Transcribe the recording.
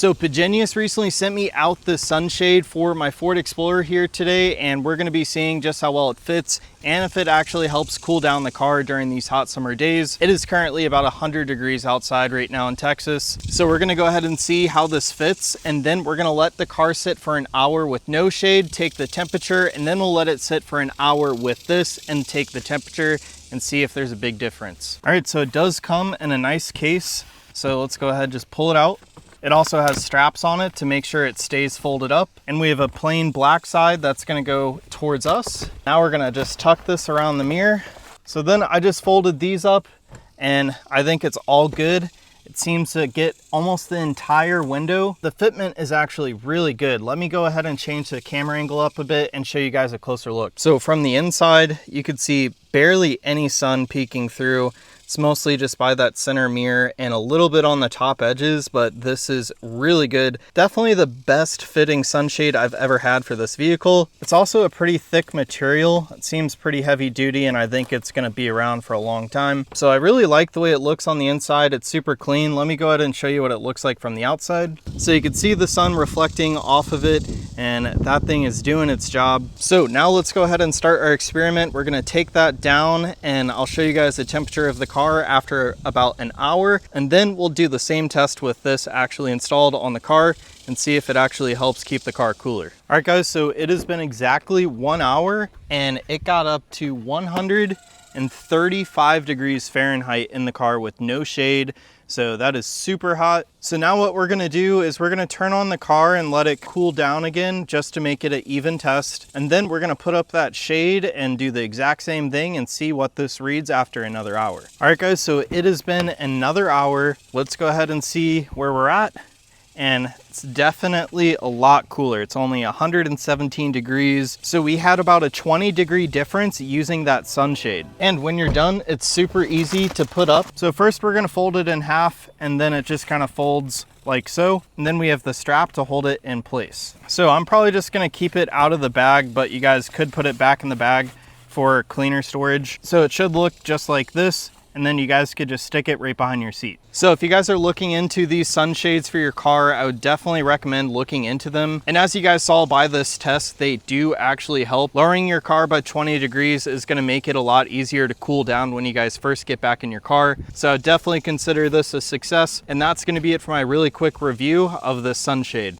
So Pigenius recently sent me out the sunshade for my Ford Explorer here today, and we're gonna be seeing just how well it fits and if it actually helps cool down the car during these hot summer days. It is currently about 100 degrees outside right now in Texas. So we're gonna go ahead and see how this fits, and then we're gonna let the car sit for an hour with no shade, take the temperature, and then we'll let it sit for an hour with this and take the temperature and see if there's a big difference. All right, so it does come in a nice case. So let's go ahead and just pull it out. It also has straps on it to make sure it stays folded up. And we have a plain black side that's gonna go towards us. Now we're gonna just tuck this around the mirror. So then I just folded these up and I think it's all good. It seems to get almost the entire window. The fitment is actually really good. Let me go ahead and change the camera angle up a bit and show you guys a closer look. So from the inside, you could see barely any sun peeking through. It's mostly just by that center mirror and a little bit on the top edges, but this is really good. Definitely the best fitting sunshade I've ever had for this vehicle. It's also a pretty thick material. It seems pretty heavy duty, and I think it's gonna be around for a long time. So I really like the way it looks on the inside. It's super clean. Let me go ahead and show you what it looks like from the outside. So you can see the sun reflecting off of it, and that thing is doing its job. So now let's go ahead and start our experiment. We're gonna take that down and I'll show you guys the temperature of the car after about an hour, and then we'll do the same test with this actually installed on the car and see if it actually helps keep the car cooler. All right guys, so it has been exactly 1 hour and it got up to 135 degrees Fahrenheit in the car with no shade. So that is super hot. So now what we're gonna do is we're gonna turn on the car and let it cool down again just to make it an even test. And then we're gonna put up that shade and do the exact same thing and see what this reads after another hour. All right guys, so it has been another hour. Let's go ahead and see where we're at. And it's definitely a lot cooler. It's only 117 degrees. So we had about a 20-degree difference using that sunshade. And when you're done, it's super easy to put up. So first we're gonna fold it in half, and then it just kind of folds like so. And then we have the strap to hold it in place. So I'm probably just gonna keep it out of the bag, but you guys could put it back in the bag for cleaner storage. So it should look just like this, and then you guys could just stick it right behind your seat. So if you guys are looking into these sunshades for your car, I would definitely recommend looking into them. And as you guys saw by this test, they do actually help. Lowering your car by 20 degrees is gonna make it a lot easier to cool down when you guys first get back in your car. So I'd definitely consider this a success. And that's gonna be it for my really quick review of the sunshade.